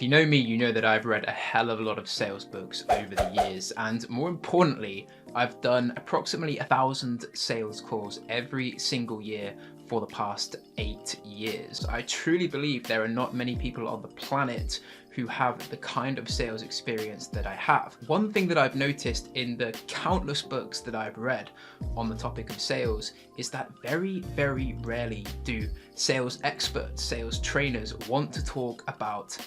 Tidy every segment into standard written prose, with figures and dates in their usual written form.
If you know me, you know that I've read a hell of a lot of sales books over the years, and more importantly, I've done approximately 1,000 sales calls every single year for the past 8 years. I truly believe there are not many people on the planet who have the kind of sales experience that I have. One thing that I've noticed in the countless books that I've read on the topic of sales is that very, very rarely do sales experts, sales trainers want to talk about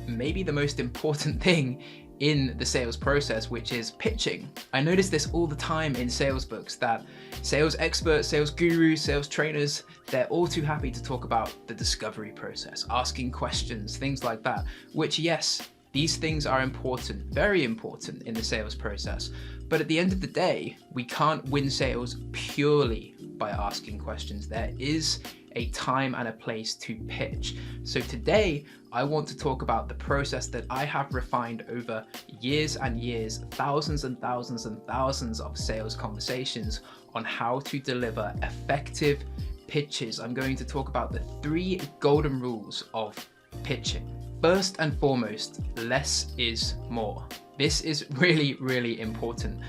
maybe the most important thing in the sales process, which is pitching. I notice this all the time in sales books that sales experts, sales gurus, sales trainers, they're all too happy to talk about the discovery process, asking questions, things like that, which yes, these things are important, very important in the sales process. But at the end of the day, we can't win sales purely by asking questions. There is a time and a place to pitch. So today, I want to talk about the process that I have refined over years and years, thousands and thousands and thousands of sales conversations on how to deliver effective pitches. I'm going to talk about the 3 golden rules of pitching. First and foremost, less is more. This is really, really important.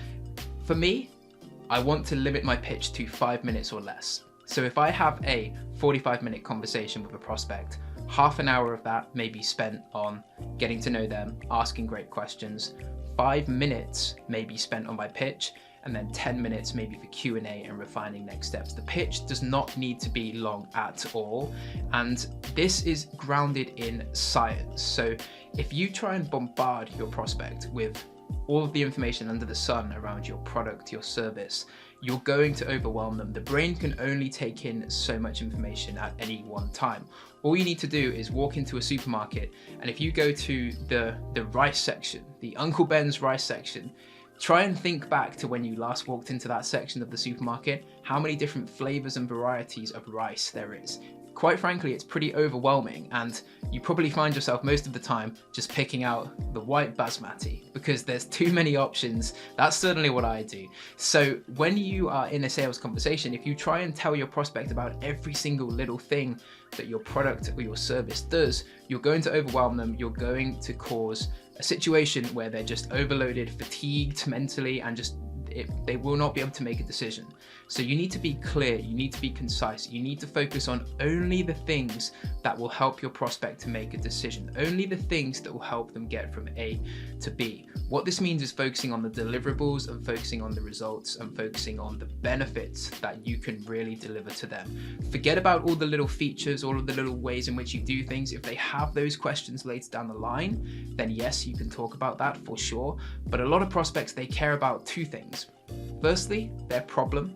For me, I want to limit my pitch to 5 minutes or less. So if I have a 45-minute conversation with a prospect, half an hour of that may be spent on getting to know them, asking great questions. 5 minutes may be spent on my pitch, and then 10 minutes maybe for Q&A and refining next steps. The pitch does not need to be long at all, and this is grounded in science. So if you try and bombard your prospect with all of the information under the sun around your product, your service, you're going to overwhelm them. The brain can only take in so much information at any one time. All you need to do is walk into a supermarket, and if you go to the rice section, the Uncle Ben's rice section, try and think back to when you last walked into that section of the supermarket, how many different flavors and varieties of rice there is. Quite frankly, it's pretty overwhelming, and you probably find yourself most of the time just picking out the white basmati because there's too many options. That's certainly what I do. So when you are in a sales conversation, if you try and tell your prospect about every single little thing that your product or your service does, you're going to overwhelm them. You're going to cause a situation where they're just overloaded, fatigued mentally, and just they will not be able to make a decision. So you need to be clear, you need to be concise, you need to focus on only the things that will help your prospect to make a decision, only the things that will help them get from A to B. What this means is focusing on the deliverables and focusing on the results and focusing on the benefits that you can really deliver to them. Forget about all the little features, all of the little ways in which you do things. If they have those questions later down the line, then yes, you can talk about that for sure. But a lot of prospects, they care about 2 things. Firstly, their problem.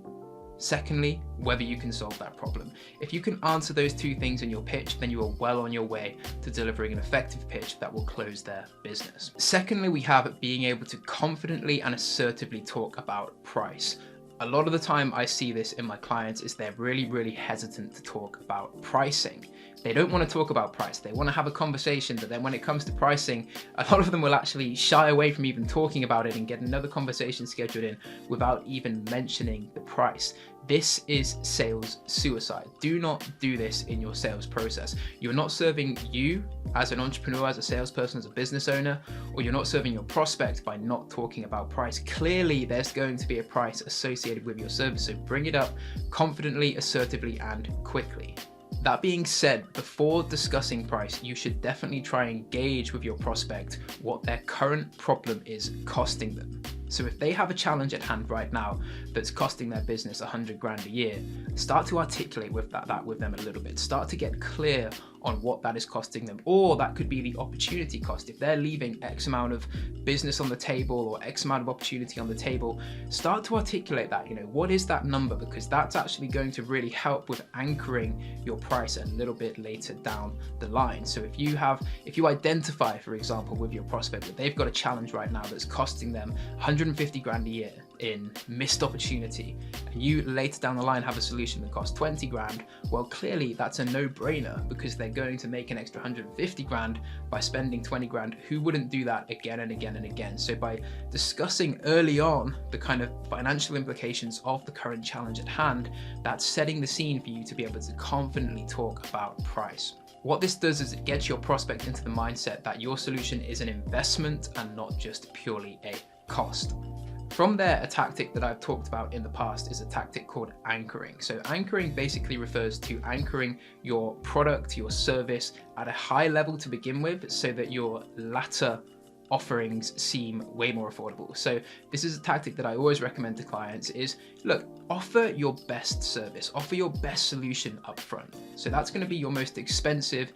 Secondly, whether you can solve that problem. If you can answer those 2 things in your pitch, then you are well on your way to delivering an effective pitch that will close their business. Secondly, we have being able to confidently and assertively talk about price. A lot of the time I see this in my clients is they're really, really hesitant to talk about pricing. They don't want to talk about price. They want to have a conversation, but then when it comes to pricing, a lot of them will actually shy away from even talking about it and get another conversation scheduled in without even mentioning the price. This is sales suicide. Do not do this in your sales process. You're not serving you as an entrepreneur, as a salesperson, as a business owner, or you're not serving your prospect by not talking about price. Clearly, there's going to be a price associated with your service, so bring it up confidently, assertively, and quickly. That being said, before discussing price, you should definitely try and gauge with your prospect what their current problem is costing them. So if they have a challenge at hand right now that's costing their business 100 grand a year, start to articulate with that with them a little bit. Start to get clear on what that is costing them, or that could be the opportunity cost. If they're leaving X amount of business on the table or X amount of opportunity on the table, start to articulate that, what is that number? Because that's actually going to really help with anchoring your price a little bit later down the line. So if you identify, for example, with your prospect that they've got a challenge right now that's costing them 150 grand a year in missed opportunity, and you later down the line have a solution that costs 20 grand, well, clearly that's a no-brainer because they're going to make an extra 150 grand by spending 20 grand. Who wouldn't do that again and again and again? So by discussing early on the kind of financial implications of the current challenge at hand, that's setting the scene for you to be able to confidently talk about price. What this does is it gets your prospect into the mindset that your solution is an investment and not just purely a cost. From there, a tactic that I've talked about in the past is a tactic called anchoring. So anchoring basically refers to anchoring your product, your service at a high level to begin with, so that your latter offerings seem way more affordable. So this is a tactic that I always recommend to clients is, look, offer your best service, offer your best solution up front. So that's going to be your most expensive,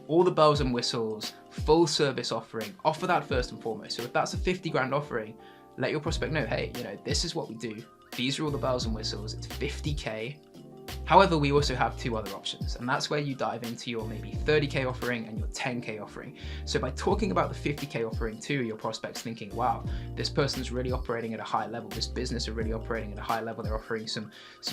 all the bells and whistles, full service offering. Offer that first and foremost. So if that's a 50 grand offering, let your prospect know, hey, this is what we do. These are all the bells and whistles. It's 50K. However, we also have two other options, and that's where you dive into your maybe 30K offering and your 10K offering. So by talking about the 50K offering to your prospects, thinking, wow, this person's really operating at a high level. This business are really operating at a high level. They're offering some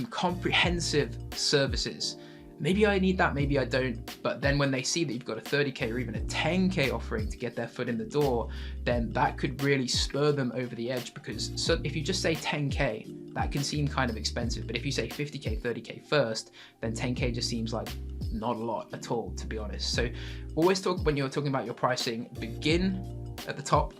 comprehensive services. Maybe I need that, maybe I don't. But then when they see that you've got a 30K or even a 10K offering to get their foot in the door, then that could really spur them over the edge, because if you just say 10K, that can seem kind of expensive. But if you say 50K, 30K first, then 10K just seems like not a lot at all, to be honest. So always when you're talking about your pricing, begin at the top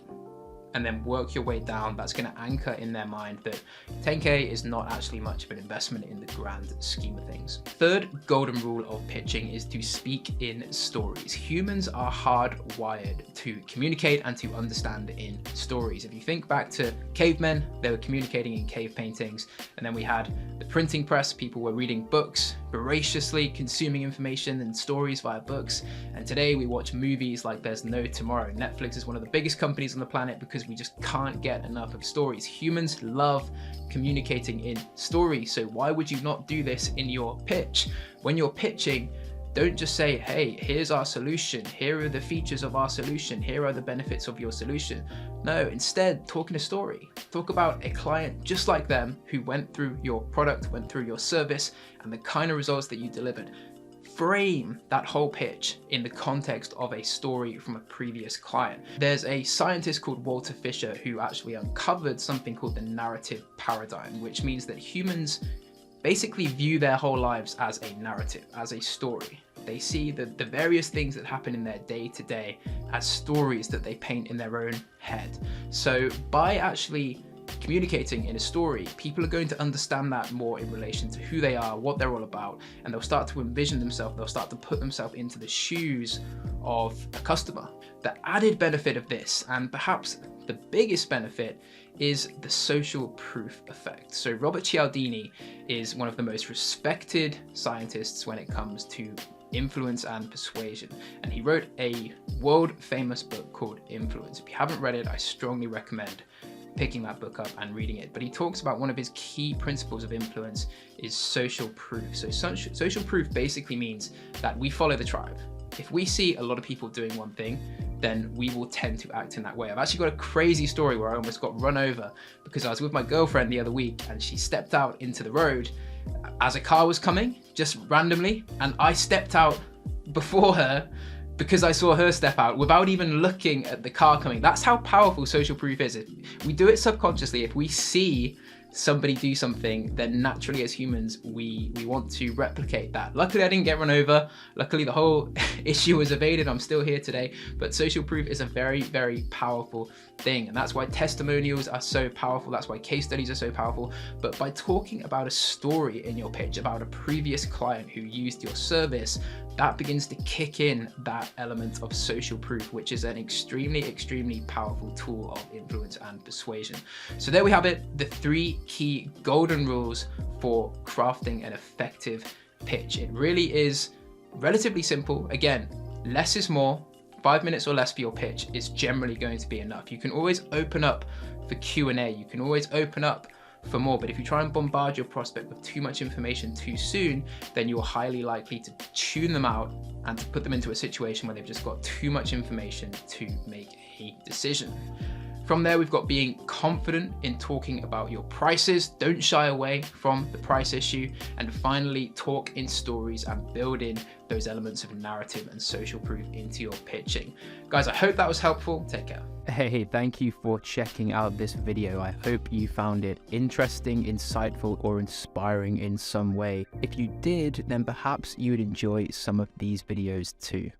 and then work your way down. That's going to anchor in their mind that 10K is not actually much of an investment in the grand scheme of things. Third golden rule of pitching is to speak in stories. Humans are hardwired to communicate and to understand in stories. If you think back to cavemen, they were communicating in cave paintings, and then we had the printing press. People were reading books, voraciously consuming information and stories via books, and today we watch movies like there's no tomorrow. Netflix is one of the biggest companies on the planet because we just can't get enough of stories. Humans love communicating in stories, so why would you not do this in your pitch? When you're pitching, don't just say, hey, here's our solution, here are the features of our solution, here are the benefits of your solution. No, instead, talk in a story. Talk about a client just like them who went through your product, went through your service, and the kind of results that you delivered. Frame that whole pitch in the context of a story from a previous client. There's a scientist called Walter Fisher who actually uncovered something called the narrative paradigm, which means that humans basically view their whole lives as a narrative, as a story. They see the various things that happen in their day-to-day as stories that they paint in their own head. So by actually communicating in a story, people are going to understand that more in relation to who they are, what they're all about, and they'll start to envision themselves, they'll start to put themselves into the shoes of a customer. The added benefit of this, and perhaps the biggest benefit, is the social proof effect. So Robert Cialdini is one of the most respected scientists when it comes to influence and persuasion, and he wrote a world famous book called Influence. If you haven't read it, I strongly recommend picking that book up and reading it. But he talks about one of his key principles of influence is social proof. So social proof basically means that we follow the tribe. If we see a lot of people doing one thing, then we will tend to act in that way. I've actually got a crazy story where I almost got run over because I was with my girlfriend the other week and she stepped out into the road as a car was coming, just randomly, and I stepped out before her because I saw her step out without even looking at the car coming. That's how powerful social proof is. We do it subconsciously. If we see somebody do something, then naturally as humans, we want to replicate that. Luckily, I didn't get run over. Luckily, the whole issue was evaded. I'm still here today. But social proof is a very, very powerful thing. And that's why testimonials are so powerful. That's why case studies are so powerful. But by talking about a story in your pitch, about a previous client who used your service, that begins to kick in that element of social proof, which is an extremely, extremely powerful tool of influence and persuasion. So there we have it, the 3 key golden rules for crafting an effective pitch. It really is relatively simple. Again, less is more. 5 minutes or less for your pitch is generally going to be enough. You can always open up for Q&A. You can always open up for more, but if you try and bombard your prospect with too much information too soon, then you're highly likely to tune them out and to put them into a situation where they've just got too much information to make a decision. From there, we've got being confident in talking about your prices. Don't shy away from the price issue. And finally, talk in stories and build in those elements of narrative and social proof into your pitching. Guys, I hope that was helpful. Take care. Hey, thank you for checking out this video. I hope you found it interesting, insightful, or inspiring in some way. If you did, then perhaps you would enjoy some of these videos too.